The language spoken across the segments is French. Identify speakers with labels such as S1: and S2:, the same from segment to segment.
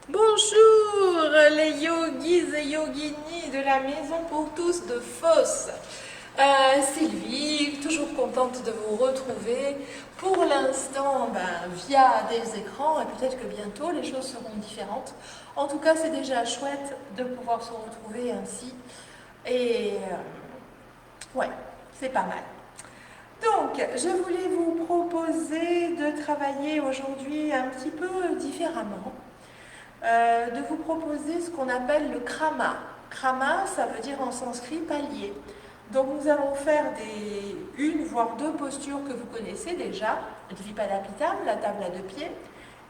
S1: Bonjour les yogis et yoginis de la Maison pour tous de Fos. Sylvie, toujours contente de vous retrouver. Pour l'instant, via des écrans, et peut-être que bientôt les choses seront différentes. En tout cas, c'est déjà chouette de pouvoir se retrouver ainsi. Et ouais, c'est pas mal. Donc, je voulais vous proposer de travailler aujourd'hui un petit peu différemment. De vous proposer ce qu'on appelle le krama. Krama, ça veut dire en sanskrit palier. Donc nous allons faire une voire deux postures que vous connaissez déjà, Dvipadapitam, la table à deux pieds,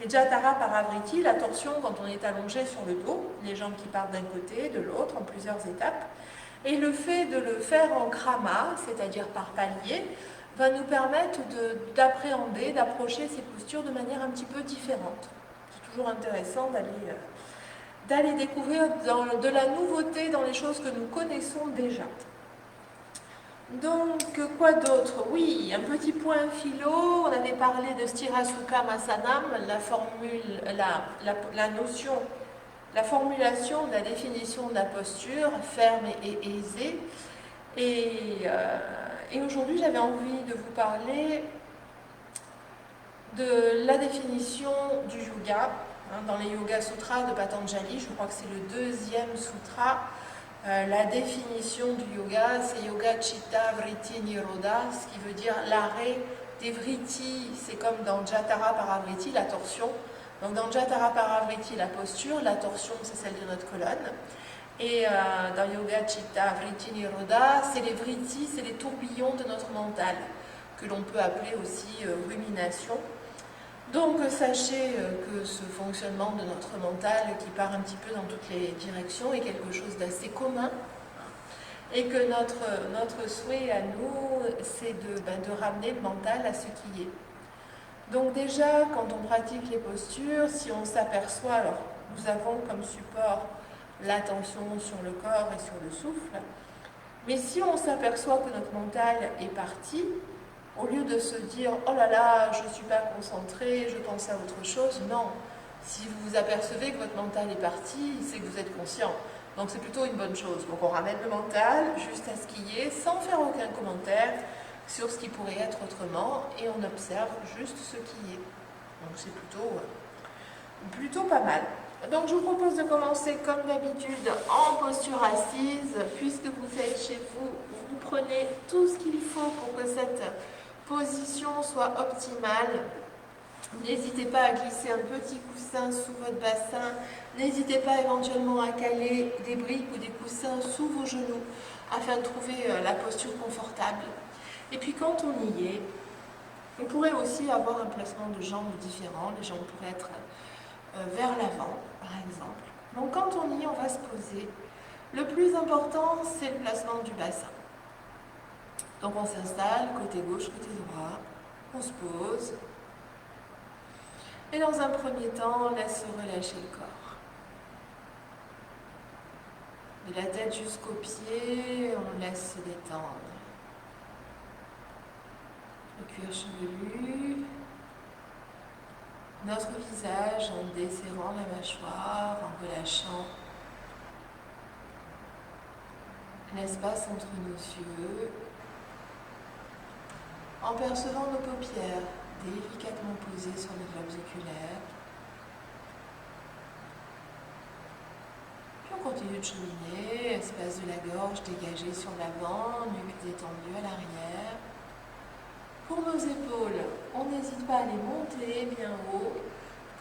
S1: et Jatara Paravriti, la torsion quand on est allongé sur le dos, les jambes qui partent d'un côté, de l'autre, en plusieurs étapes. Et le fait de le faire en krama, c'est-à-dire par palier, va nous permettre d'appréhender, d'approcher ces postures de manière un petit peu différente. C'est toujours intéressant d'aller découvrir de la nouveauté dans les choses que nous connaissons déjà. Donc, quoi d'autre? Oui, un petit point philo. On avait parlé de Sthirasukha Masanam, la notion, la formulation de la définition de la posture, ferme et aisée. Et aujourd'hui, j'avais envie de vous parler de la définition du yoga. Dans les Yoga Sutras de Patanjali, je crois que c'est le deuxième sutra. La définition du yoga, c'est Yoga Chitta Vritti Nirodha, ce qui veut dire l'arrêt des vrittis. C'est comme dans Jatara Paravriti, la torsion. Donc dans Jatara Paravriti, la posture, la torsion, c'est celle de notre colonne. Et dans Yoga Chitta Vritti Nirodha, c'est les vrittis, c'est les tourbillons de notre mental, que l'on peut appeler aussi rumination. Donc sachez que ce fonctionnement de notre mental qui part un petit peu dans toutes les directions est quelque chose d'assez commun et que notre souhait à nous, c'est de ramener le mental à ce qui est. Donc déjà, quand on pratique les postures, si on s'aperçoit, alors nous avons comme support l'attention sur le corps et sur le souffle, mais si on s'aperçoit que notre mental est parti, au lieu de se dire « Oh là là, je ne suis pas concentré, je pense à autre chose », non. Si vous vous apercevez que votre mental est parti, c'est que vous êtes conscient. Donc c'est plutôt une bonne chose. Donc on ramène le mental juste à ce qui est, sans faire aucun commentaire sur ce qui pourrait être autrement, et on observe juste ce qui est. Donc c'est plutôt pas mal. Donc je vous propose de commencer comme d'habitude en posture assise. Puisque vous êtes chez vous, vous prenez tout ce qu'il faut pour que cette position soit optimale. N'hésitez pas à glisser un petit coussin sous votre bassin. N'hésitez pas éventuellement à caler des briques ou des coussins sous vos genoux afin de trouver la posture confortable. Et puis quand on y est, on pourrait aussi avoir un placement de jambes différent. Les jambes pourraient être vers l'avant, par exemple. Donc quand on y est, on va se poser. Le plus important, c'est le placement du bassin. Donc on s'installe, côté gauche, côté droit, on se pose. Et dans un premier temps, on laisse relâcher le corps. De la tête jusqu'aux pieds, on laisse se détendre. Le cuir chevelu, notre visage en desserrant la mâchoire, en relâchant l'espace entre nos yeux, en percevant nos paupières délicatement posées sur le globe oculaire. Puis on continue de cheminer, espace de la gorge dégagé sur l'avant, nuque détendue à l'arrière. Pour nos épaules, on n'hésite pas à les monter bien haut,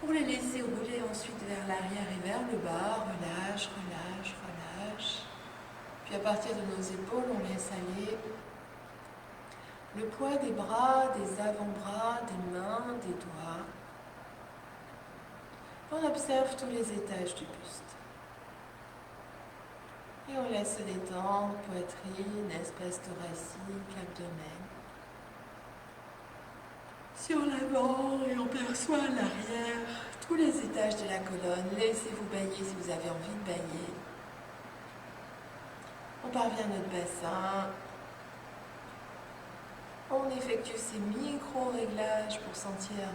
S1: pour les laisser rouler ensuite vers l'arrière et vers le bas. Relâche, relâche, relâche. Puis à partir de nos épaules, on laisse aller le poids des bras, des avant-bras, des mains, des doigts. On observe tous les étages du buste. Et on laisse se détendre, poitrine, espace thoracique, abdomen. Sur l'avant, et on perçoit à l'arrière tous les étages de la colonne. Laissez-vous baigner si vous avez envie de baigner. On parvient à notre bassin. On effectue ces micro-réglages pour sentir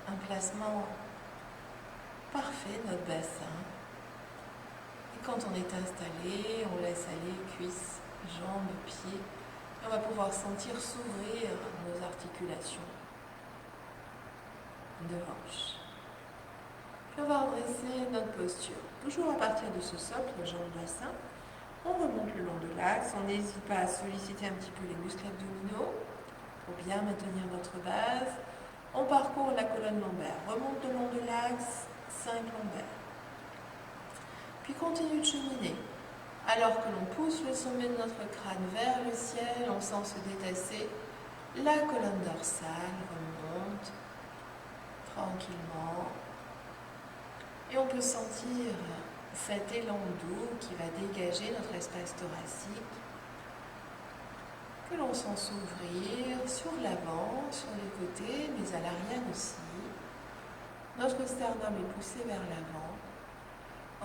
S1: un placement parfait fait notre bassin. Et quand on est installé, on laisse aller cuisses, jambes, pieds. Et on va pouvoir sentir s'ouvrir nos articulations de hanches. Puis on va redresser notre posture. Toujours à partir de ce socle, jambes-bassin. On remonte le long de l'axe. On n'hésite pas à solliciter un petit peu les muscles abdominaux pour bien maintenir notre base. On parcourt la colonne lombaire. Remonte le long de l'axe, 5 lombaires. Puis continue de cheminer. Alors que l'on pousse le sommet de notre crâne vers le ciel, on sent se détasser la colonne dorsale, remonte tranquillement. Et on peut sentir cet élan doux qui va dégager notre espace thoracique, que l'on sent s'ouvrir sur l'avant, sur les côtés, mais à l'arrière aussi. Notre sternum est poussé vers l'avant.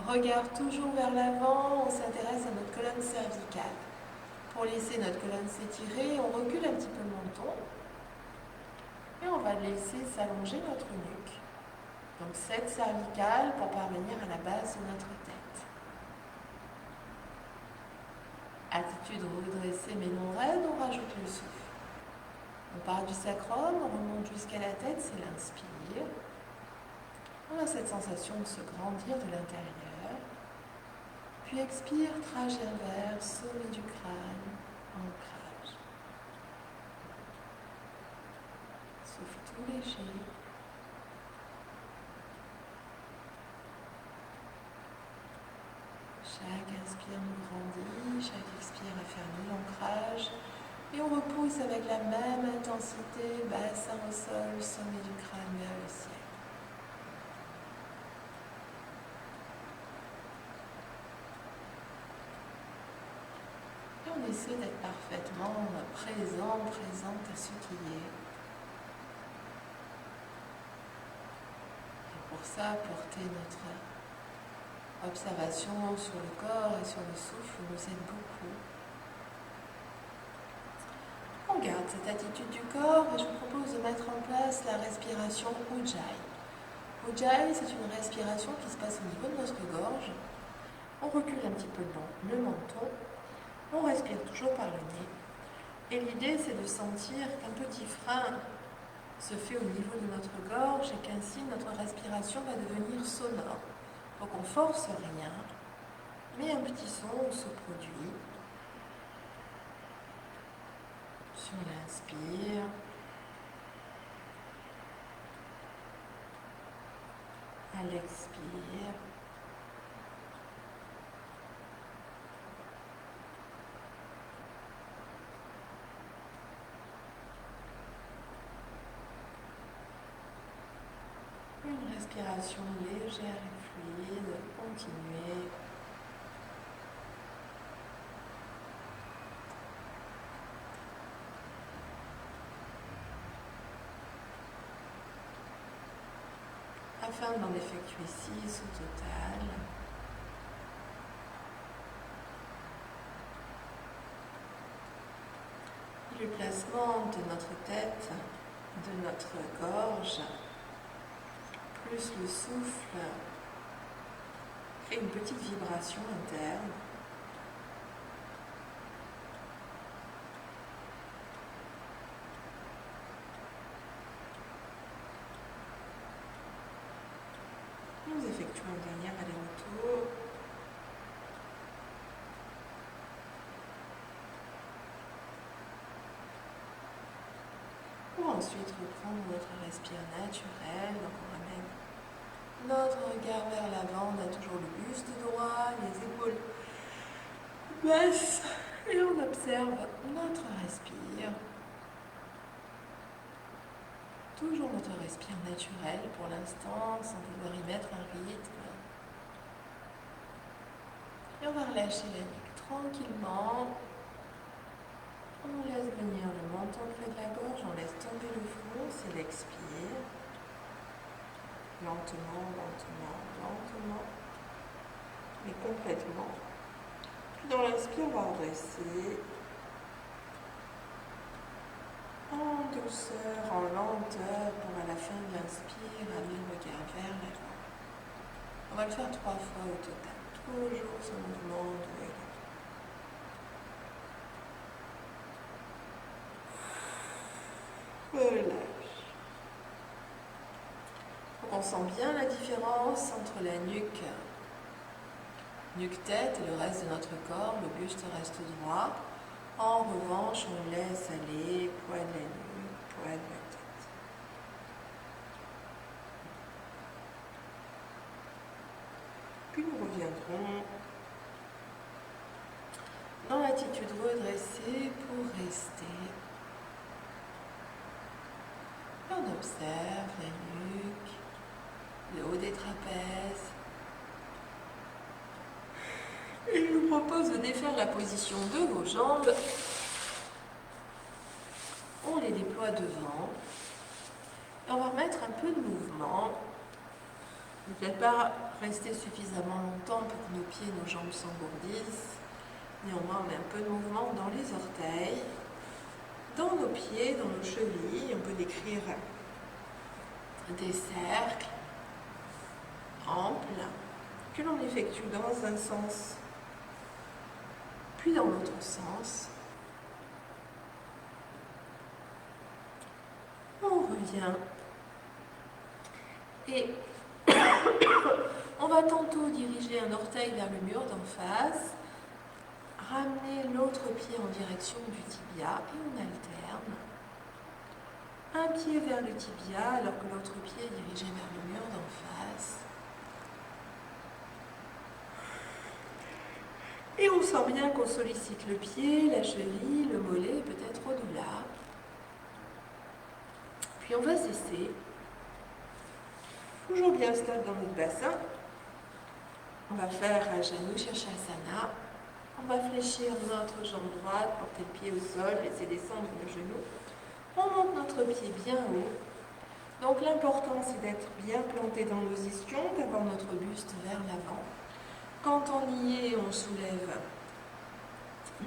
S1: Regard toujours vers l'avant, on s'intéresse à notre colonne cervicale. Pour laisser notre colonne s'étirer, on recule un petit peu le menton et on va laisser s'allonger notre nuque. Donc cette cervicale pour parvenir à la base de notre tête. Attitude redressée mais non raide, on rajoute le souffle. On part du sacrum, on remonte jusqu'à la tête, c'est l'inspire. On a cette sensation de se grandir de l'intérieur. Puis expire, trajet inverse, sommet du crâne, ancrage. Souffle tout léger. Chaque inspire nous grandit, chaque expire affermit l'ancrage. Et on repousse avec la même intensité, bassin au sol, sommet du crâne vers le ciel. Et on essaie d'être parfaitement présente à ce qui est. Et pour ça, porter notre observation sur le corps et sur le souffle nous aide beaucoup. On garde cette attitude du corps et je vous propose de mettre en place la respiration Ujjayi. Ujjayi, c'est une respiration qui se passe au niveau de notre gorge. On recule un petit peu le menton, on respire toujours par le nez. Et l'idée, c'est de sentir qu'un petit frein se fait au niveau de notre gorge et qu'ainsi notre respiration va devenir sonore. Donc on force rien, mais un petit son se produit. Sur l'inspire, à l'expire. Une respiration légère et fluide, continuez. Afin d'en effectuer 6 au total. Le placement de notre tête, de notre gorge, plus le souffle, crée une petite vibration interne. Nous effectuons un dernier aller-retour. Pour ensuite reprendre notre respire naturel. Donc on ramène notre regard vers l'avant. On a toujours le buste droit, les épaules basses. Et on observe notre respire. Toujours notre respire naturel pour l'instant, sans vouloir y mettre un rythme. Et on va relâcher la nuque tranquillement. On laisse venir le menton près de la gorge, on laisse tomber le front, c'est l'expire. Lentement, lentement, lentement. Mais complètement. Puis dans l'inspire, on va redresser. En douceur, en lenteur, pour à la fin de l'inspire, amener le regard vers l'avant. va le faire 3 fois au total. Toujours ce mouvement de relâche. On sent bien la différence entre la nuque-tête et le reste de notre corps. Le buste reste droit. En revanche, on laisse aller poids de la nuque, poids de la tête. Puis nous reviendrons dans l'attitude redressée pour rester. On observe la nuque, le haut des trapèzes. Et je vous propose de défaire la position de vos jambes. On les déploie devant. Et on va remettre un peu de mouvement. Vous n'allez pas rester suffisamment longtemps pour que nos pieds et nos jambes s'engourdissent. Néanmoins, on met un peu de mouvement dans les orteils, dans nos pieds, dans nos chevilles. On peut décrire des cercles amples que l'on effectue dans un sens, puis dans l'autre sens. On revient et on va tantôt diriger un orteil vers le mur d'en face, ramener l'autre pied en direction du tibia et on alterne. Un pied vers le tibia alors que l'autre pied est dirigé vers le mur d'en face. Et on sent bien qu'on sollicite le pied, la cheville, le mollet, peut-être au-delà. Puis on va cesser. Toujours bien stable dans notre bassin. On va faire Janu Shirshasana. On va fléchir notre jambe droite, porter le pied au sol, laisser descendre le genou. On monte notre pied bien haut. Donc l'important c'est d'être bien planté dans nos ischions, d'avoir notre buste vers l'avant. Quand on y est, on soulève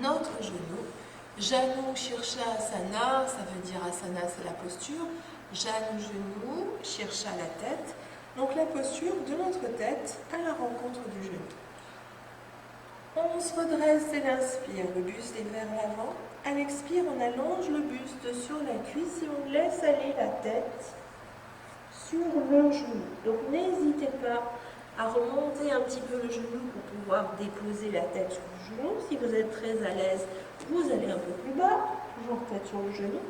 S1: notre genou. Janu Shirshasana, ça veut dire asana, c'est la posture. Janu genou, Shirsha la tête. Donc la posture de notre tête à la rencontre du genou. On se redresse et l'inspire, le buste est vers l'avant. À l'expire, on allonge le buste sur la cuisse et on laisse aller la tête sur le genou. Donc n'hésitez pas à remonter un petit peu le genou pour pouvoir déposer la tête sur le genou. Si vous êtes très à l'aise, vous allez un peu plus bas, toujours tête sur le genou.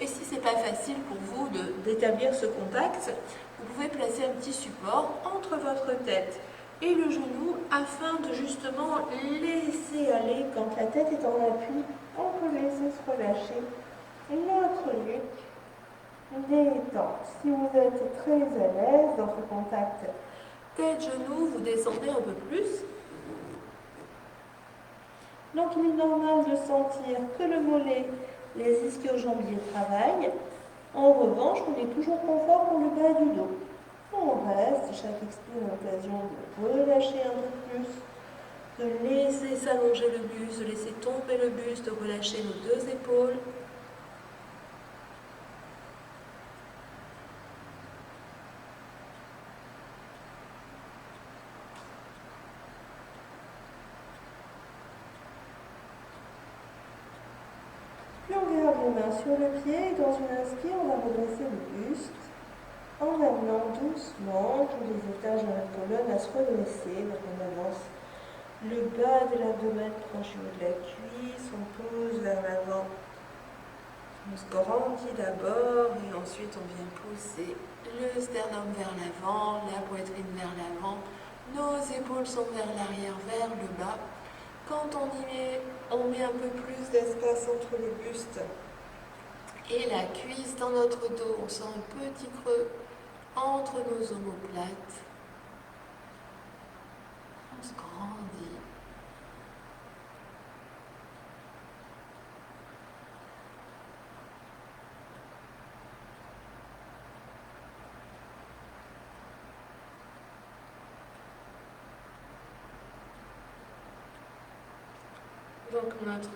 S1: Et si ce n'est pas facile pour vous d'établir ce contact, vous pouvez placer un petit support entre votre tête et le genou afin de justement laisser aller quand la tête est en appui. On peut laisser se relâcher notre nuque détente. Si vous êtes très à l'aise dans ce contact tête-genou, vous descendez un peu plus. Donc il est normal de sentir que le mollet, les ischio-jambiers travaillent. En revanche, on est toujours confort pour le bas du dos. On reste, chaque expire a l'occasion de relâcher un peu plus, de laisser s'allonger le buste, de laisser tomber le buste, de relâcher nos deux épaules. Puis on garde les mains sur le pied et dans une inspire, on va redresser le buste en amenant doucement tous les étages de la colonne à se redresser. Donc on avance le bas de l'abdomen proche de la cuisse, on pose vers l'avant. On se grandit d'abord et ensuite on vient pousser le sternum vers l'avant, la poitrine vers l'avant. Nos épaules sont vers l'arrière, vers le bas. Quand on met un peu plus d'espace entre le buste et la cuisse dans notre dos. On sent un petit creux entre nos omoplates. On se grandit. Donc notre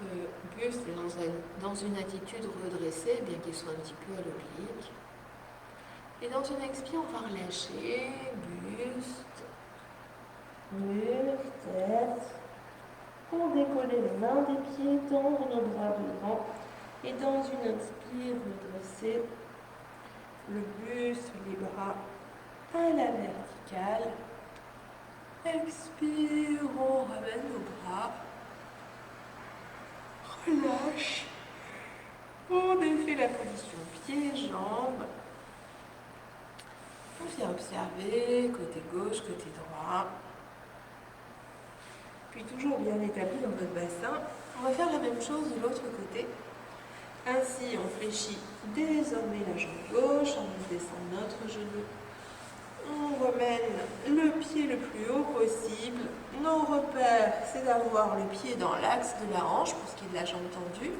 S1: buste est dans une attitude redressée, bien qu'il soit un petit peu à l'oblique. Et dans une expire, on va relâcher, buste, les mains des pieds, tendre nos bras devant. Et dans une inspire, redresser le buste, les bras à la verticale. Expire, on ramène nos bras. Relâche. On défait la position pieds-jambes. On vient observer côté gauche, côté droit. Puis toujours bien établi dans notre bassin. On va faire la même chose de l'autre côté. Ainsi, on fléchit désormais la jambe gauche, on descend notre genou. On remène le pied le plus haut possible. Nos repères, c'est d'avoir le pied dans l'axe de la hanche pour ce qui est de la jambe tendue,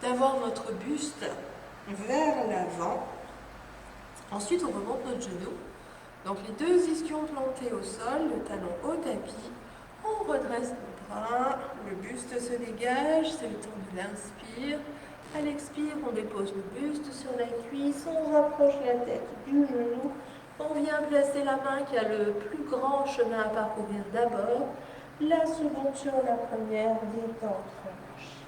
S1: d'avoir notre buste vers l'avant. Ensuite, on remonte notre genou. Donc les deux ischions plantés au sol, le talon au tapis. On redresse nos bras, le buste se dégage, c'est le temps de l'inspire. À l'expire, on dépose le buste sur la cuisse, on rapproche la tête du genou. On vient placer la main qui a le plus grand chemin à parcourir d'abord. La seconde sur la première, détente, relâche.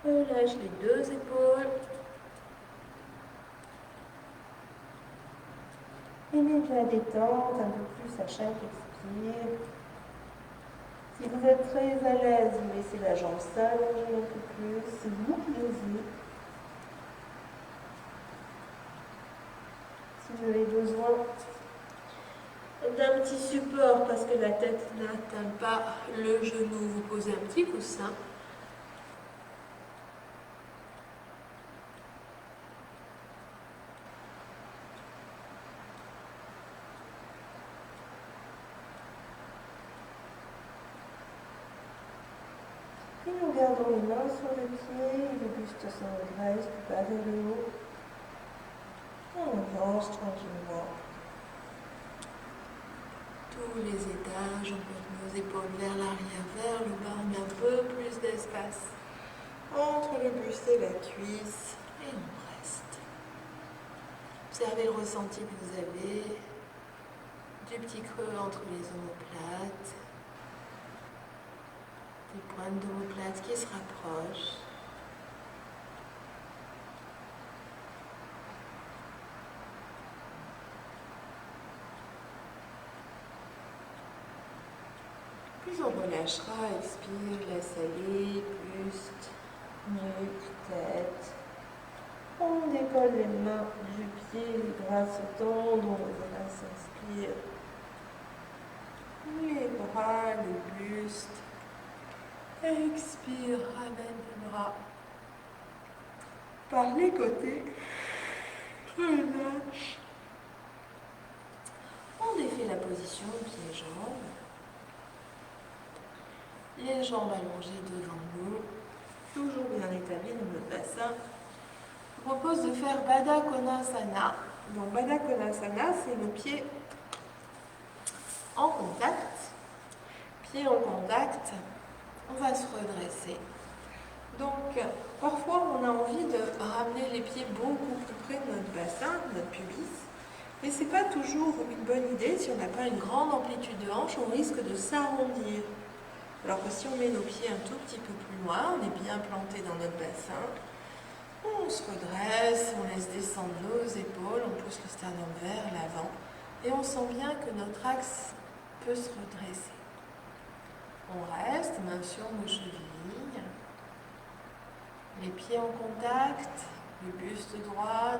S1: Relâche les deux épaules. Immédiat détente, un peu plus à chaque expire. Si vous êtes très à l'aise, vous laissez la jambe s'allonger un peu plus, si vous plaisez. Si vous avez besoin d'un petit support parce que la tête n'atteint pas le genou, vous posez un petit coussin. Et nous gardons les mains sur le pied, le buste se redresse du bas vers le haut. On avance tranquillement. Tous les étages, on porte nos épaules vers l'arrière, vers le bas, on met un peu plus d'espace entre le buste et la cuisse et on reste. Observez le ressenti que vous avez, du petit creux entre les omoplates, des pointes d'omoplate qui se rapprochent. Puis on relâchera, expire, laisse aller, buste, nuque, tête. On décolle les mains du pied, les bras se tendent, on redresse, inspire. Les bras, le buste. Expire, ramène les bras par les côtés. Relâche. On défait la position pieds-jambes. Les jambes allongées devant nous, toujours bien établies dans notre bassin. Je vous propose de faire Baddha Konasana. Donc Baddha Konasana, c'est le pied en contact. Pied en contact, on va se redresser. Donc parfois on a envie de ramener les pieds beaucoup plus près de notre bassin, de notre pubis. Mais ce n'est pas toujours une bonne idée. Si on n'a pas une grande amplitude de hanche, on risque de s'arrondir. Alors que si on met nos pieds un tout petit peu plus loin, on est bien planté dans notre bassin, on se redresse, on laisse descendre nos épaules, on pousse le sternum vers l'avant et on sent bien que notre axe peut se redresser. On reste, main sur nos chevilles, les pieds en contact, le buste droit,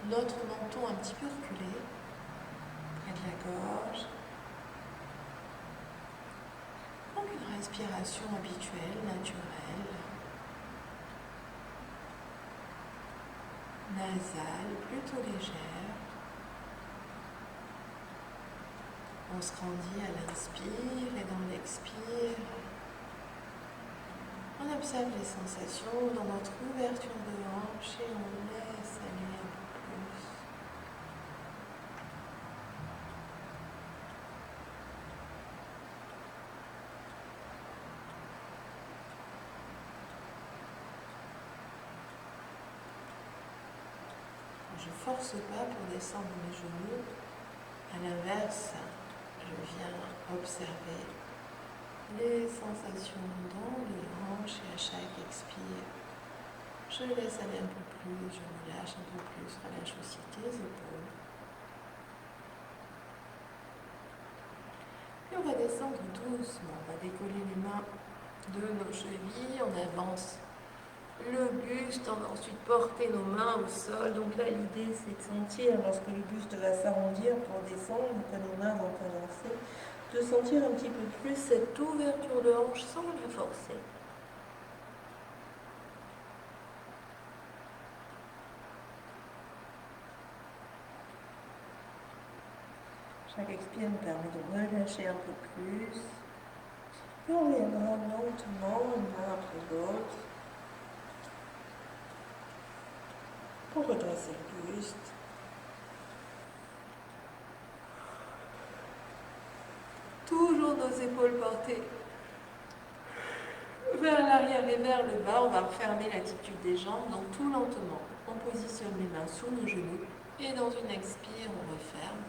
S1: notre menton un petit peu reculé, près de la gorge. Donc une respiration habituelle, naturelle, nasale, plutôt légère. On se grandit à l'inspire et dans l'expire. On observe les sensations dans notre ouverture de hanche et on laisse aller un peu plus. Je ne force pas pour descendre mes genoux. À l'inverse, je viens observer les sensations dans les hanches et à chaque expire, je laisse aller un peu plus, je me lâche un peu plus, relâche aussi tes épaules. Et on va descendre doucement, on va décoller les mains de nos chevilles, on avance le buste, on va ensuite porter nos mains au sol. Donc là, l'idée, c'est de sentir, lorsque le buste va s'arrondir pour descendre, que nos mains vont avancer, de sentir un petit peu plus cette ouverture de hanche sans la forcer. Chaque expire nous permet de relâcher un peu plus. Et on viendra lentement, une main après l'autre, pour redresser le buste. Toujours nos épaules portées vers l'arrière et vers le bas. On va refermer l'attitude des jambes, donc tout lentement. On positionne les mains sous nos genoux et dans une expire, on referme.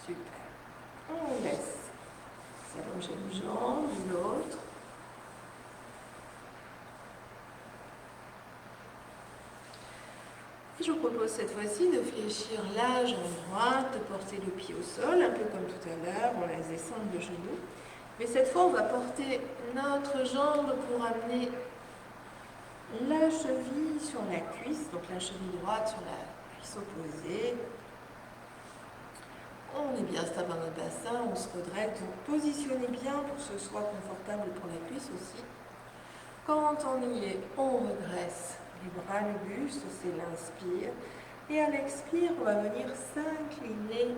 S1: Super. On laisse s'allonger une jambe, l'autre. Et je vous propose cette fois-ci de fléchir la jambe droite, de porter le pied au sol, un peu comme tout à l'heure, on laisse descendre le genou. Mais cette fois, on va porter notre jambe pour amener la cheville sur la cuisse, donc la cheville droite sur la cuisse opposée. On est bien stable dans notre bassin, on se redresse, donc positionnez bien pour que ce soit confortable pour la cuisse aussi. Quand on y est, on redresse les bras, le buste, c'est l'inspire. Et à l'expire, on va venir s'incliner.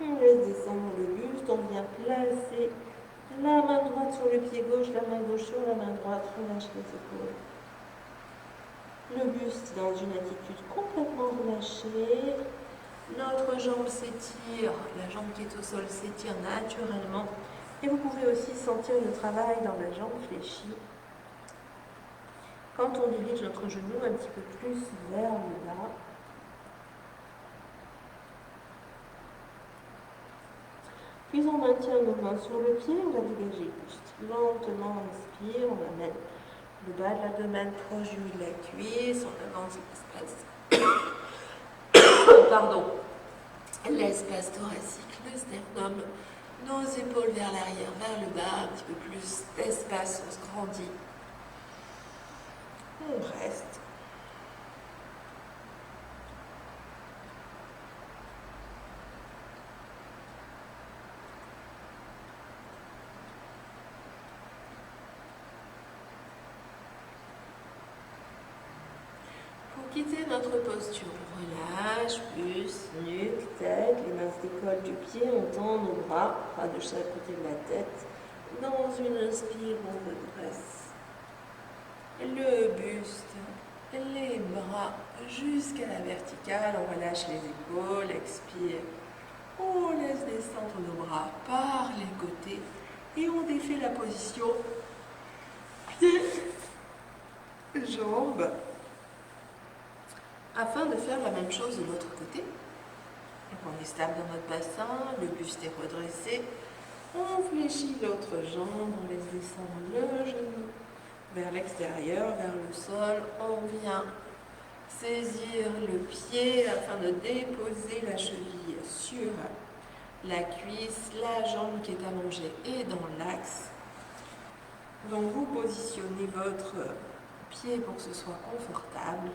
S1: On laisse descendre le buste, on vient placer la main droite sur le pied gauche, la main gauche sur la main droite, relâche les épaules. Le buste dans une attitude complètement relâchée. Notre jambe s'étire, la jambe qui est au sol s'étire naturellement. Et vous pouvez aussi sentir le travail dans la jambe fléchie. Quand on dirige notre genou un petit peu plus vers le bas. Puis on maintient nos mains sur le pied, on va dégager le buste. Lentement, on inspire, on amène le bas de l'abdomen proche du haut de la cuisse, on avance l'espace. Pardon. L'espace thoracique, le sternum, nos épaules vers l'arrière, vers le bas, un petit peu plus d'espace, on se grandit. On reste. Pour quitter notre posture, relâche, plus, nuque, tête, les mains se décollent du pied, on tend nos bras de chaque côté de la tête. Dans une inspire, on redresse le buste, les bras jusqu'à la verticale, on relâche les épaules, expire. On laisse descendre nos bras par les côtés et on défait la position pieds, jambes, afin de faire la même chose de l'autre côté. Donc on est stable dans notre bassin, le buste est redressé, on fléchit l'autre jambe, on laisse descendre le genou vers l'extérieur, vers le sol, on vient saisir le pied afin de déposer la cheville sur la cuisse, la jambe qui est allongée est dans l'axe. Donc vous positionnez votre pied pour que ce soit confortable.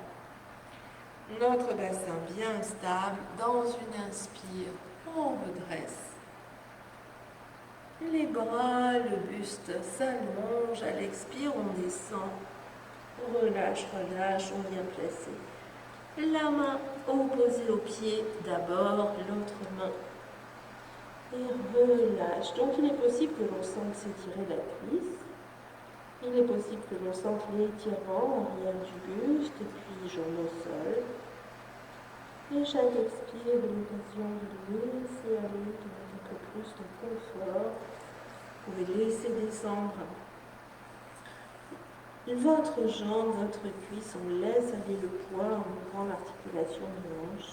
S1: Notre bassin bien stable, dans une inspire, on redresse. Les bras, le buste s'allonge, à l'expire, on descend, on relâche, on vient placer la main opposée au pied d'abord, l'autre main, et relâche. Donc il est possible que l'on sente s'étirer la cuisse, il est possible que l'on sente l'étirement arrière du buste, et puis jambe au sol. Et chaque expire est l'occasion de laisser aller, de mettre un peu plus de confort. Vous pouvez laisser descendre votre jambe, votre cuisse, on laisse aller le poids en ouvrant l'articulation de hanche.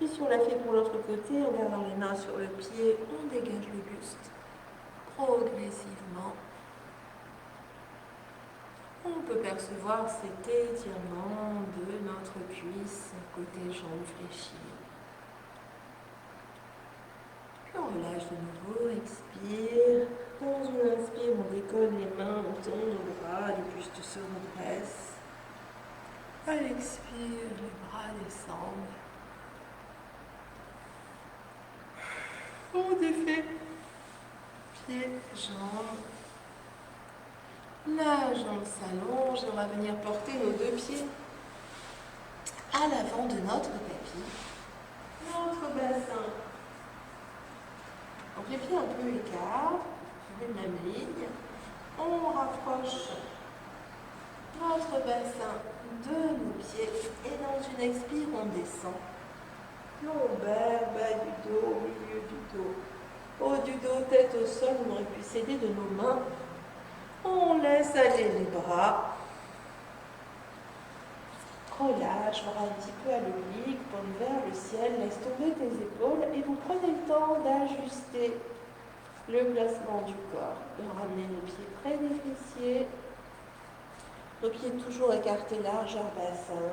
S1: puis si on l'a fait pour l'autre côté, en gardant les mains sur le pied, on dégage le buste progressivement. On peut percevoir cet étirement de notre cuisse côté jambe fléchie. Puis on relâche de nouveau, expire. Quand on inspire, on décolle les mains, on tend nos bras, le buste se redresse. À l'expire, les bras descendent. On défait pieds, jambes. La jambe s'allonge et on va venir porter nos deux pieds à l'avant de notre tapis. Notre bassin. Donc les pieds un peu écarts, sur une même ligne. On rapproche notre bassin de nos pieds et dans une expire, on descend. Lombaire, bas du dos, milieu du dos. Haut du dos, tête au sol, on aurait pu s'aider de nos mains. On laisse aller les bras. Relâche, bras un petit peu à l'oblique, pointe vers le ciel, laisse tomber tes épaules et vous prenez le temps d'ajuster le placement du corps, de ramener nos pieds près des fessiers, nos pieds toujours écartés largeur bassin,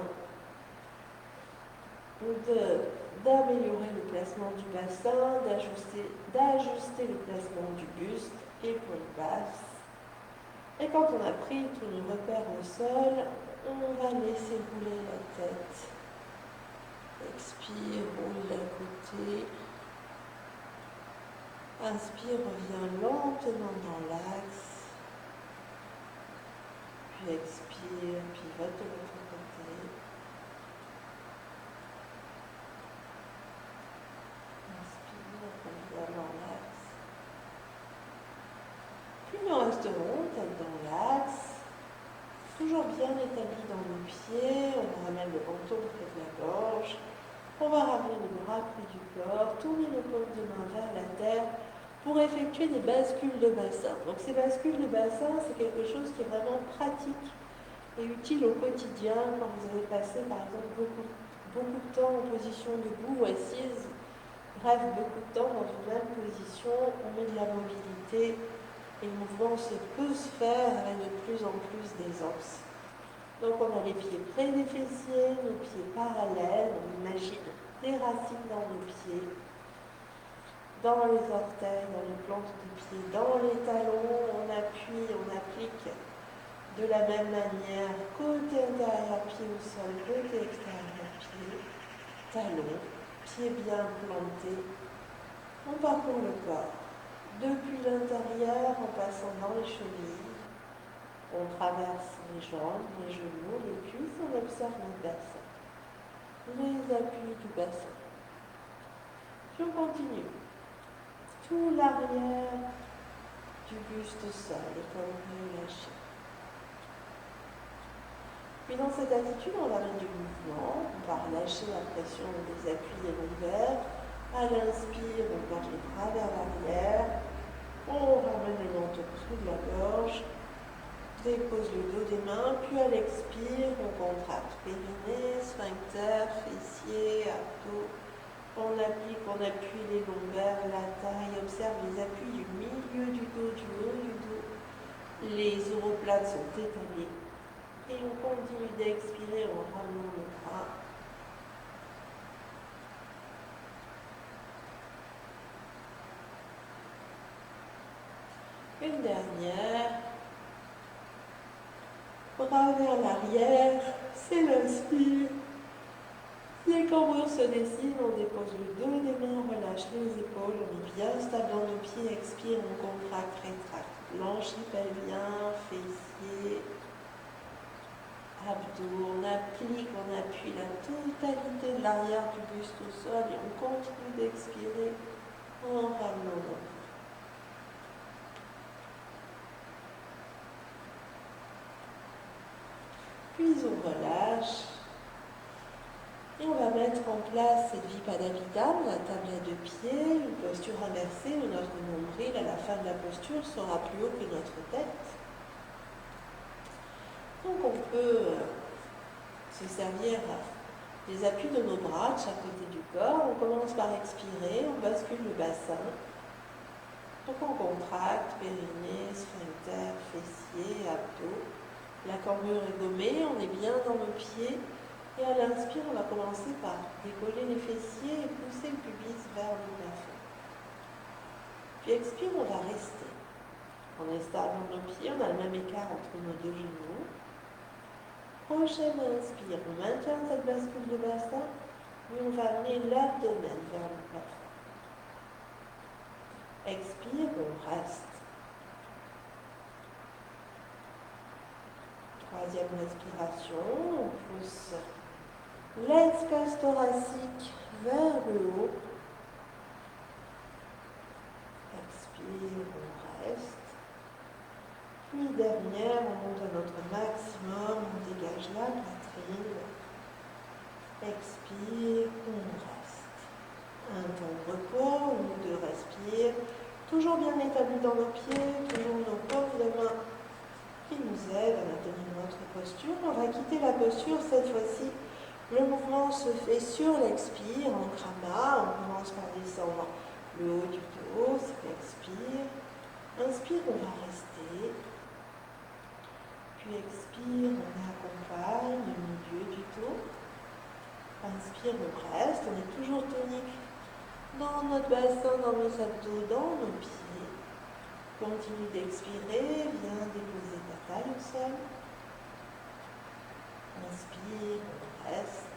S1: d'améliorer le placement du bassin, d'ajuster le placement du buste, épaules basses. Et quand on a pris tous nos repères au sol, on va laisser rouler la tête. Expire, roule d'un côté. Inspire, reviens lentement dans l'axe. Puis expire, pivote de l'autre côté. Inspire, reviens dans l'axe. Puis nous resterons tête dans l'axe. Toujours bien établi dans nos pieds. On ramène le menton près de la gorge. On va ramener les bras près du corps, tourner nos paumes de main vers la terre pour effectuer des bascules de bassin. Donc ces bascules de bassin, c'est quelque chose qui est vraiment pratique et utile au quotidien quand vous avez passé par exemple beaucoup de temps en position debout ou assise. Bref, beaucoup de temps dans une même position, on met de la mobilité et le mouvement peut se faire avec de plus en plus d'aisance. Donc on a les pieds près des fessiers, nos pieds parallèles, on imagine des racines dans nos pieds, dans les orteils, dans les plantes des pieds, dans les talons, on appuie, on applique de la même manière, côté intérieur, pied au sol, côté extérieur, pied, talons, pieds bien plantés. On parcourt le corps, depuis l'intérieur en passant dans les chevilles. On traverse les jambes, les genoux, les cuisses, on observe notre bassin. Les appuis du bassin. Puis on continue. Tout l'arrière du buste sol, les côtes relâchées. Puis dans cette attitude, on va mettre du mouvement. On va relâcher la pression des appuis des lombaires. À l'inspire, on porte les bras vers l'arrière. On ramène le menton sous de la gorge. Dépose le dos des mains, puis à l'expire, on contracte périnée, sphincter, fessiers, abdos. On appuie les lombaires, la taille, observe les appuis du milieu du dos, du haut du dos. Les omoplates sont étalées. Et on continue d'expirer en ramenant le bras. Une dernière. Bras vers l'arrière, c'est l'inspire. Les cambrures se dessinent, on dépose le dos des mains, on relâche les épaules, on est bien stable dans nos pieds, expire, on contracte, rétracte. Blanchis pelvien, fessiers, abdos, on appuie la totalité de l'arrière du buste au sol et on continue d'expirer en ramenant nos bras. Puis on relâche et on va mettre en place cette Vipadamidam, la table à deux pieds, une posture inversée où notre nombril à la fin de la posture sera plus haut que notre tête. Donc on peut se servir
S2: Les appuis de nos bras de chaque côté du corps. On commence par expirer, on bascule le bassin. Donc on contracte périnée, sphincter, fessier, abdos. La cambrure est gommée, on est bien dans nos pieds. Et à l'inspire, on va commencer par décoller les fessiers et pousser le pubis vers le plafond. Puis expire, on va rester. On est stable dans nos pieds, on a le même écart entre nos deux genoux. Prochaine inspire, on maintient cette bascule de bassin, puis on va amener l'abdomen vers le plafond. Expire, on reste. Troisième respiration, on pousse l'espace thoracique vers le haut. Expire, on reste. Puis dernière, on monte à notre maximum, on dégage la poitrine. Expire, on reste. Un temps de repos, ou deux respire. Toujours bien établi dans nos pieds, toujours nos paumes de main qui nous aident à maintenir notre posture. On va quitter la posture cette fois-ci. Le mouvement se fait sur l'expire, en krama. On commence par descendre le haut du dos, c'est l'expire. Inspire, on va rester. Puis expire, on accompagne le milieu du dos. Inspire, on reste. On est toujours tonique dans notre bassin, dans nos abdos, dans nos pieds. Continue d'expirer, viens déposer ta taille au sol. Inspire, on reste.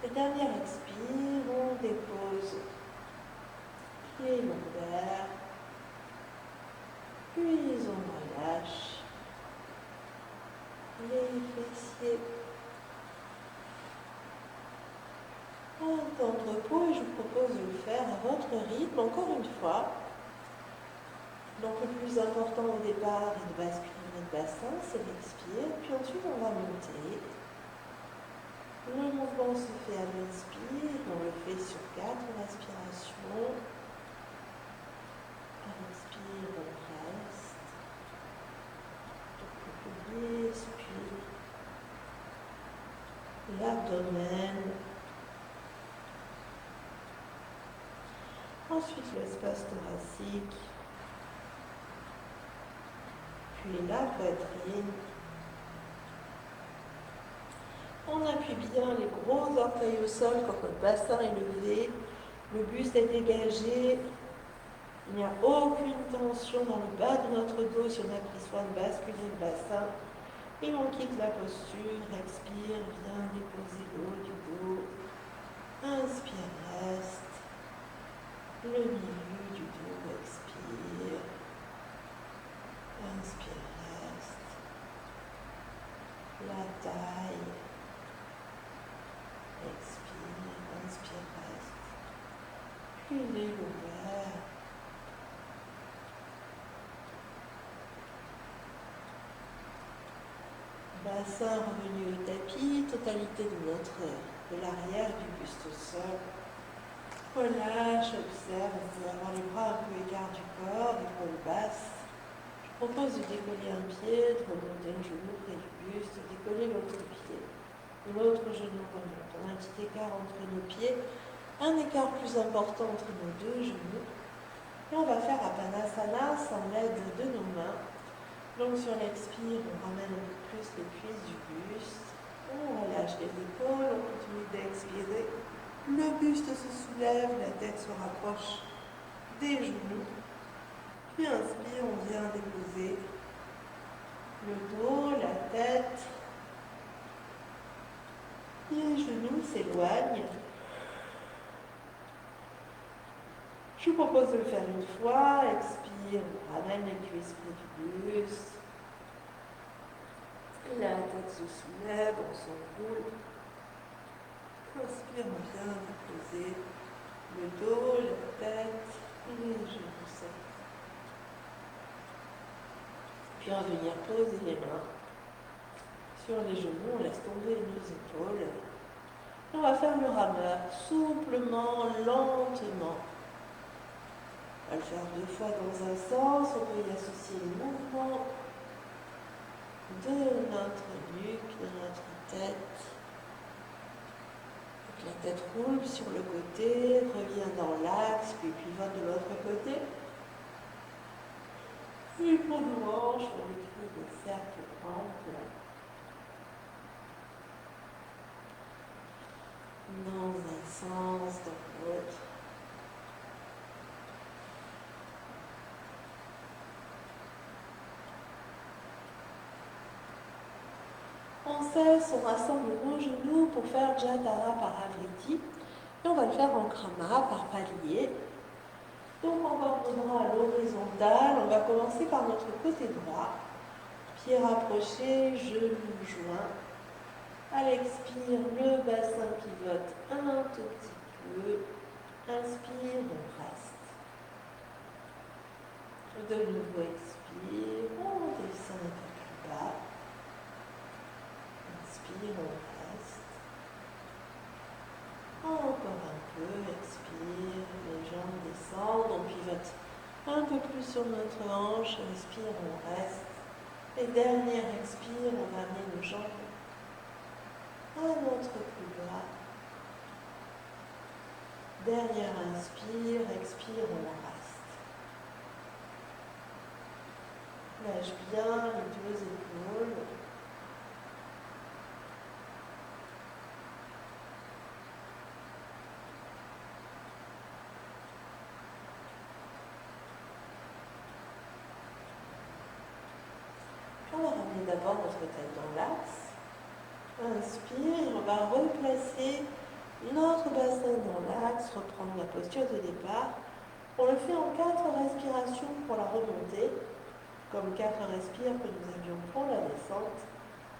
S2: Et dernière expire, on dépose les lombaires. Puis on relâche les fessiers. Un temps de repos et je vous propose de le faire à votre rythme, encore une fois. Donc le plus important au départ est de basculer notre bassin, c'est l'expire, puis ensuite on va monter. Le mouvement se fait à l'inspire, on le fait sur 4 respirations. À l'inspire, on reste. Donc le pubis, puis l'abdomen. Ensuite l'espace thoracique. Puis la poitrine. On appuie bien les gros orteils au sol quand notre bassin est levé, le buste est dégagé, il n'y a aucune tension dans le bas de notre dos si on a pris soin de basculer le bassin. Et on quitte la posture, expire, viens déposer le haut du dos, inspire, reste, le milieu du dos, expire, inspire, reste, la taille, expire, inspire, reste, puis les lombaires. Bassin revenu au tapis, totalité de l'arrière du buste au sol. Relâche, observe, on peut avoir les bras un peu écarts du corps, épaules basses. Je propose de décoller un pied, de remonter le genou près du buste, de décoller l'autre pied. L'autre genou remonte. On a un petit écart entre nos pieds, un écart plus important entre nos deux genoux. Et on va faire Apanasana sans l'aide de nos mains. Donc sur l'expire, on ramène un peu plus les cuisses du buste. On relâche les épaules, on continue d'expirer. Le buste se soulève, la tête se rapproche des genoux. Puis inspire, on vient déposer le dos, la tête. Les genoux s'éloignent. Je vous propose de le faire une fois. Expire, on ramène les cuisses près du buste. La tête se soulève, on s'enroule. Inspire, on vient déposer le dos, la tête, les genoux secs. Puis on va venir poser les mains sur les genoux, on laisse tomber nos épaules. On va faire le rameur, souplement, lentement. On va le faire 2 fois dans un sens, on peut y associer le mouvement de notre nuque, de notre tête. La tête roule sur le côté, revient dans l'axe, puis pivote de l'autre côté. Et pour nous hanches, on écrit des cercles amples. Dans un sens, dans l'autre. On cesse, on rassemble nos genoux pour faire Jatara Paravriti. Et on va le faire en krama, par palier. Donc on porte nos bras à l'horizontale. On va commencer par notre côté droit. Pieds rapprochés, genoux joints. À l'expire, le bassin pivote un tout petit peu. Inspire, on reste. De nouveau, expire, on descend un peu plus bas. Inspire, on reste. Encore un peu, expire, les jambes descendent, on pivote un peu plus sur notre hanche, inspire, on reste. Et dernière expire, on va amener nos jambes un autre plus bas. Dernière inspire, expire, on reste. Lâche bien les deux épaules. On va ramener d'abord notre tête dans l'axe. Inspire, on va replacer notre bassin dans l'axe, reprendre la posture de départ. On le fait en 4 respirations pour la remontée, comme 4 respires que nous avions pour la descente.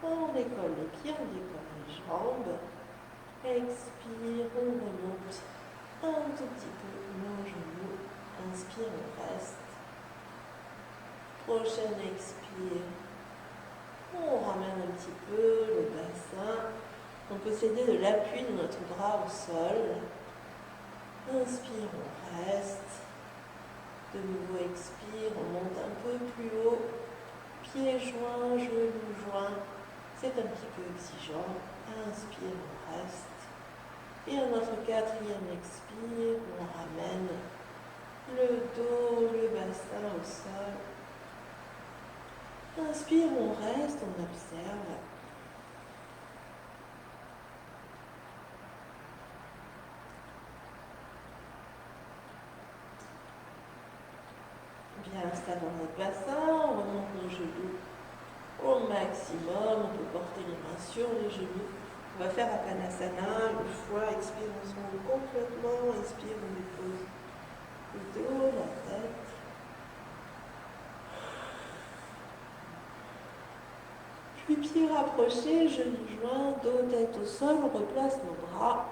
S2: On décolle les pieds, on décolle les jambes. Expire, on remonte un tout petit peu nos genoux. Inspire, on reste. Prochaine expire. On ramène un petit peu le bassin. On peut s'aider de l'appui de notre bras au sol. Inspire, on reste. De nouveau, expire, on monte un peu plus haut. Pieds joints, genoux joints. C'est un petit peu exigeant. Inspire, on reste. Et à notre 4e expire, on ramène le dos, le bassin au sol. Inspire, on reste, on observe. Bien installe dans notre bassin, on remonte nos genoux au maximum. On peut porter les mains sur les genoux. On va faire Apanasana une fois. Expire, on se monte complètement. Inspire, on dépose le dos, la tête. Puis pieds rapprochés, genoux joints, dos, tête au sol, on replace nos bras.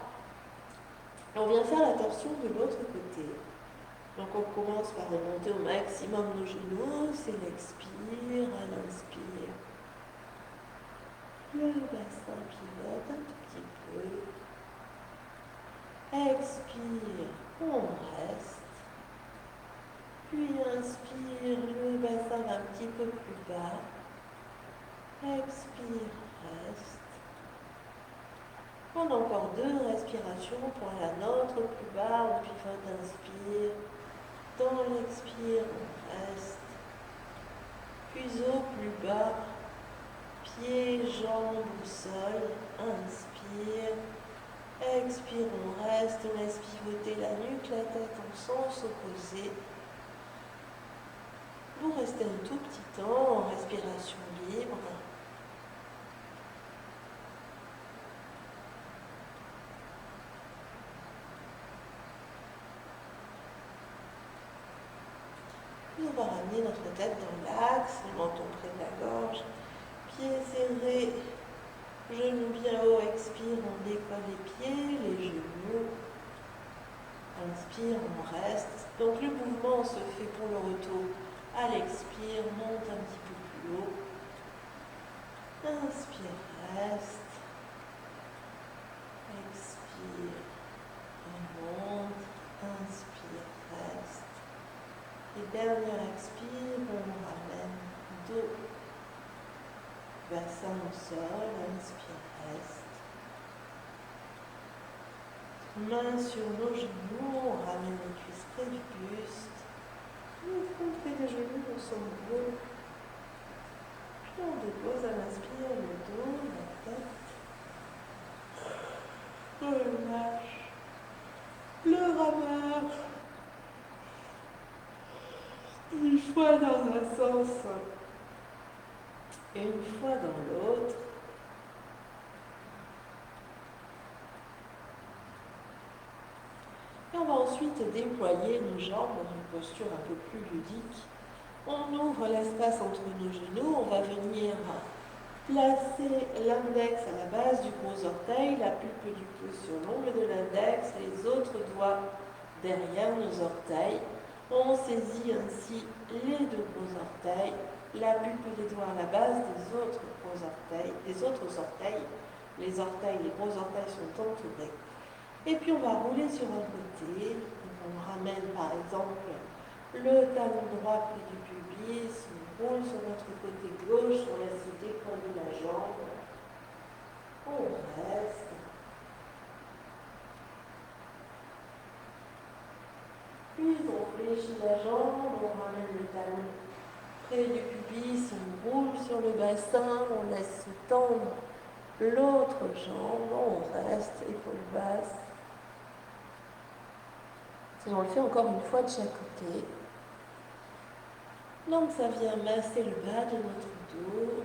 S2: Et on vient faire la torsion de l'autre côté. Donc on commence par remonter au maximum nos genoux, c'est l'expire, à l'inspire. Le bassin pivote un tout petit peu. Expire, on reste. Puis inspire, le bassin va un petit peu plus bas. Expire, reste. On a encore 2 respirations pour la nôtre plus bas. On pivote, inspire. Dans l'expire, on reste. Puis au plus bas, pieds, jambes au sol. Inspire. Expire, on reste. On laisse pivoter la nuque, la tête en sens opposé. Vous restez un tout petit temps en respiration libre. Puis on va ramener notre tête dans l'axe, le menton près de la gorge, pieds serrés, genoux bien haut, expire, on décolle les pieds, les genoux. Inspire, on reste. Donc le mouvement se fait pour le retour. À l'expire, monte un petit peu plus haut. Inspire, reste. Expire, remonte. Inspire, reste. Et dernière expire, on ramène dos, bassin au sol. Inspire, reste. Mains sur nos genoux, on ramène les cuisses près du buste. Le front près des genoux, on s'enroule. Puis on dépose à l'inspire le dos, la tête. On relâche le rameur. Une fois dans un sens et une fois dans l'autre. Et on va ensuite déployer nos jambes dans une posture un peu plus ludique. On ouvre l'espace entre nos genoux, on va venir placer l'index à la base du gros orteil, la pulpe du pouce sur l'ongle de l'index, les autres doigts derrière nos orteils. On saisit ainsi les deux gros orteils, la pulpe des doigts à la base des autres gros orteils, des autres orteils. Les gros orteils sont entourés. Et puis on va rouler sur un côté. On ramène par exemple le talon droit près du pubis, on roule sur notre côté gauche, on laisse décoller la jambe. On reste. Puis on fléchit la jambe, on ramène le talon près du pubis, on roule sur le bassin, on laisse se tendre l'autre jambe, on reste, épaule basse. Et on le fait encore une fois de chaque côté. Donc ça vient masser le bas de notre dos.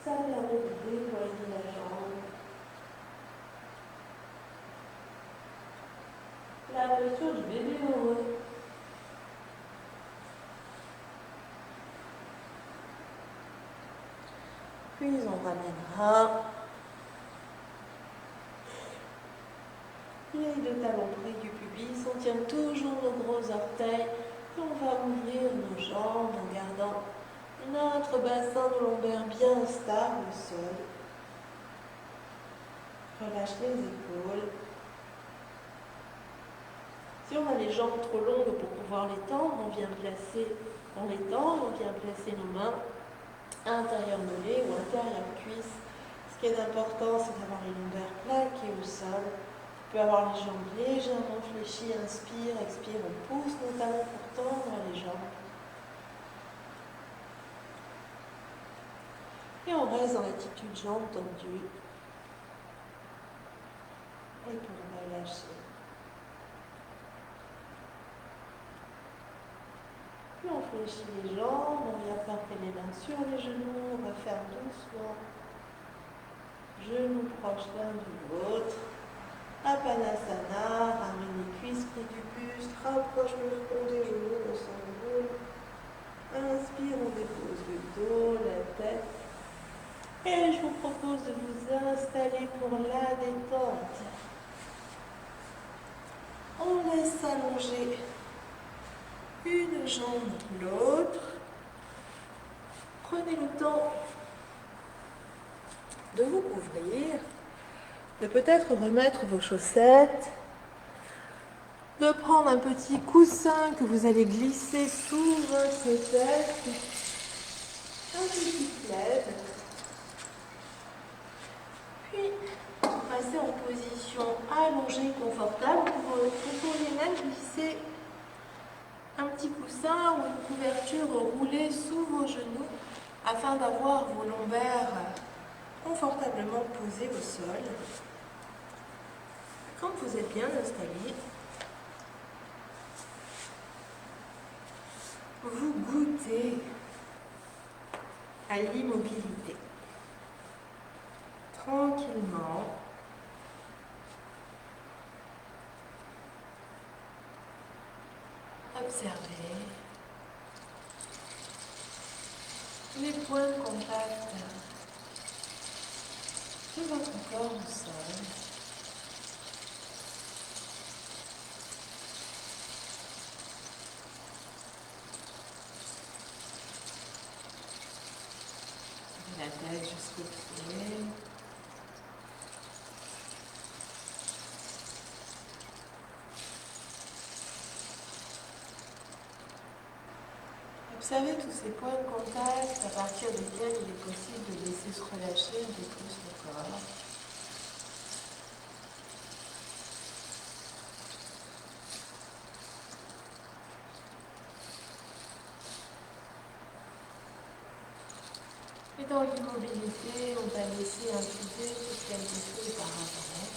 S2: Ça permet de dévoiler la jambe. La posture du bébé heureux. Puis on ramènera les deux talons près du pubis. On tient toujours nos gros orteils. Et on va ouvrir nos jambes en gardant notre bassin de lombaire bien stable au sol. Relâche les épaules. Si on a les jambes trop longues pour pouvoir les tendre, on vient placer nos mains intérieur mollet ou intérieur cuisse. Ce qui est important, c'est d'avoir les lombaires plaquées au sol. On peut avoir les jambes légèrement fléchies, inspire, expire, on pousse nos talons pour tendre les jambes. Et on reste dans l'attitude jambes tendues. Et pour relâcher. Puis on fléchit les jambes, on vient porter les mains sur les genoux, on va faire doucement. Genoux proches l'un de l'autre. Apanasana, ramène les cuisses près du buste, rapproche le front des genoux, on s'enroule. Inspire, on dépose le dos, la tête. Et je vous propose de vous installer pour la détente. On laisse s'allonger une jambe ou l'autre. Prenez le temps de vous couvrir, de peut-être remettre vos chaussettes, de prendre un petit coussin que vous allez glisser sous votre tête, un petit plaid, puis passer en position allongée confortable. Vous pourriez même glisser un petit coussin ou une couverture roulée sous vos genoux afin d'avoir vos lombaires confortablement posés au sol. Quand vous êtes bien installé, vous goûtez à l'immobilité. Tranquillement, observez les points de contact de votre corps au sol. La tête jusqu'au pied. Observez tous ces points de contact à partir desquels il est possible de laisser se relâcher un peu plus le corps.
S1: Et dans l'immobilité, on va laisser infuser tout ce qui a été fait auparavant.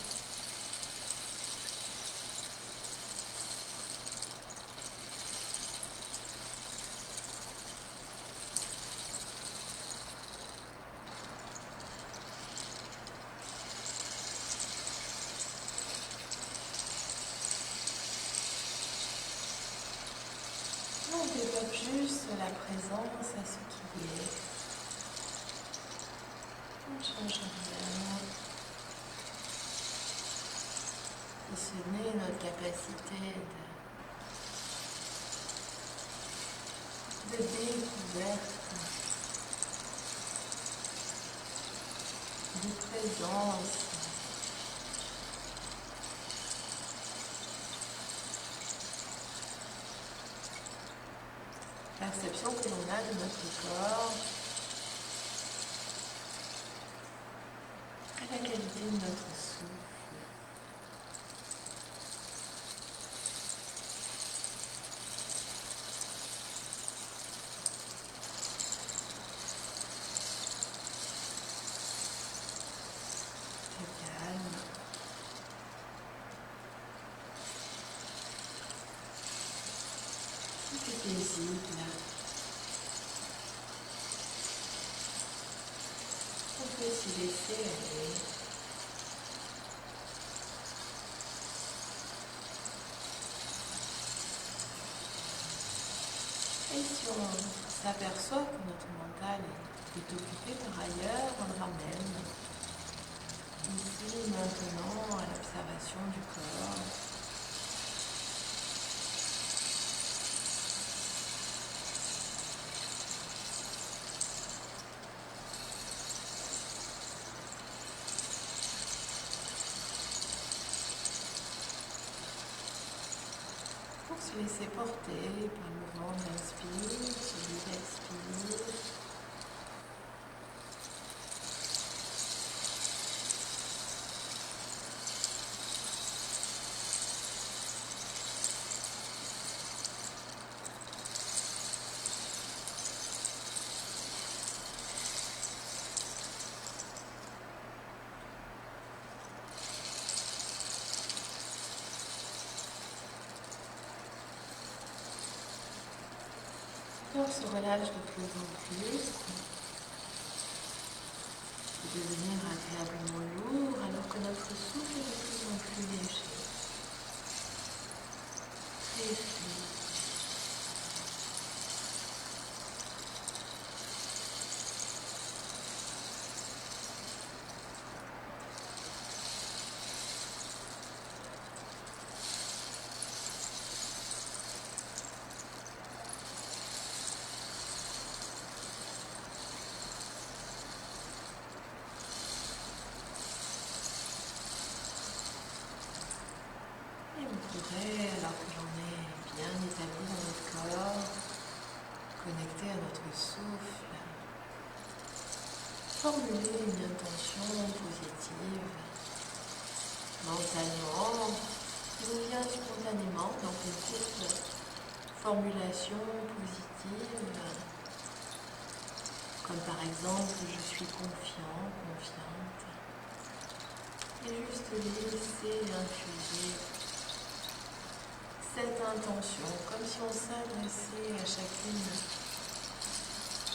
S1: On développe juste la présence à ce qui est. On ne change rien. Et ce n'est notre capacité de découverte, de présence. Perception que l'on a de notre corps, à la qualité de notre souffle. C'est calme. Tout est paisible. On peut s'y laisser aller. Et si on s'aperçoit que notre mental est occupé par ailleurs, on le ramène ici, maintenant, à l'observation du corps. Pour se laisser porter par le mouvement de l'inspire, celui d'expire. Le corps se relâche de plus en plus, de devenir agréablement lourd alors que notre souffle est de plus en plus léger, très fluide. Et on pourrait, alors que l'on est bien établi dans notre corps, connecté à notre souffle, formuler une intention positive, mentalement, qui nous vient spontanément dans une courte formulation positive, comme par exemple je suis confiant, confiante, et juste laisser infuser cette intention, comme si on s'adressait à chacune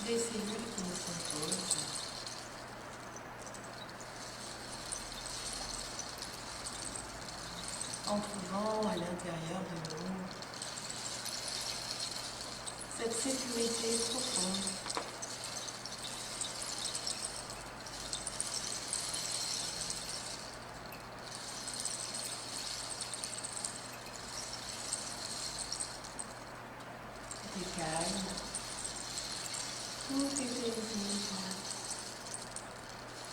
S1: des cellules qui nous composent. En trouvant à l'intérieur de nous cette sécurité profonde. C'est calme, tout est paisible,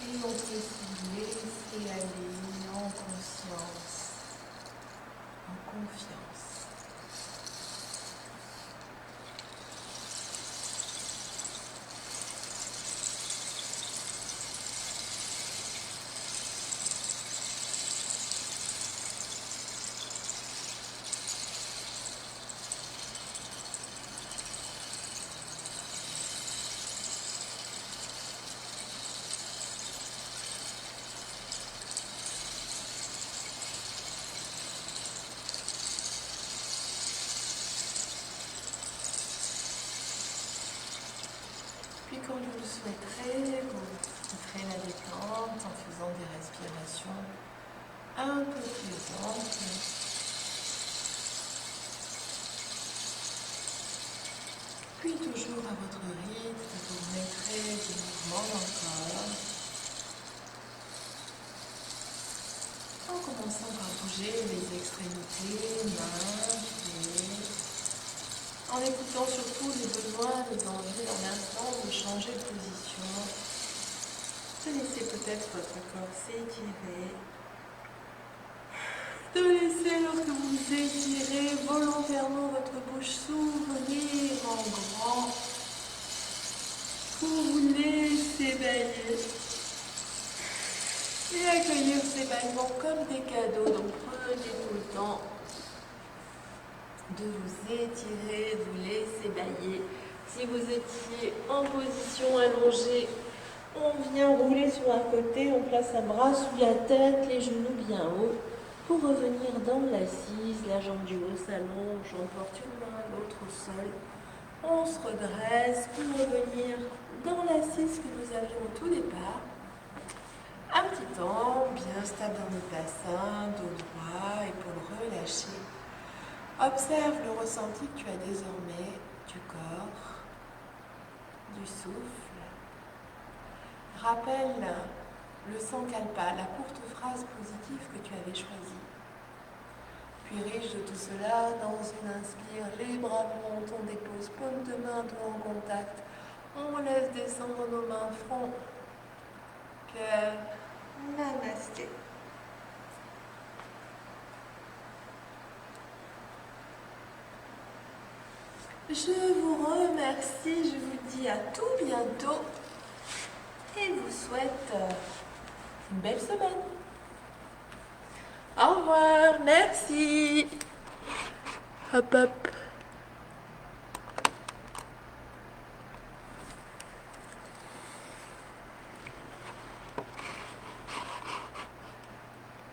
S1: et on peut se laisser aller en conscience, en confiance. quand vous le souhaiterez, vous ferez la détente en faisant des respirations un peu plus amples. Puis toujours à votre rythme, vous mettrez des mouvements dans le corps. En commençant par bouger les extrémités, mains, pieds. En écoutant surtout les besoins, les envies en l'instant de changer de position. De laisser peut-être votre corps s'étirer. De laisser, lorsque vous étirez volontairement votre bouche s'ouvrir en grand pour vous laisser bailler et accueillir ces bâillements comme des cadeaux. Donc prenez-vous le temps de vous étirer, de vous laisser bailler. Si vous étiez en position allongée, on vient rouler sur un côté, on place un bras sous la tête, les genoux bien hauts. Pour revenir dans l'assise, la jambe du haut s'allonge, on porte une main, l'autre au sol. On se redresse pour revenir dans l'assise que nous avions au tout départ. Un petit temps, bien stable dans le bassin, dos droit, épaules relâchées. Observe le ressenti que tu as désormais du corps, du souffle. Rappelle le sankalpa, la courte phrase positive que tu avais choisie. Puis riche de tout cela, dans une inspire, les bras montent, on dépose paume de main, dos en contact. On laisse descendre nos mains, front, cœur, namasté. Je vous remercie, je vous dis à tout bientôt et vous souhaite une belle semaine. Au revoir, merci. Hop hop.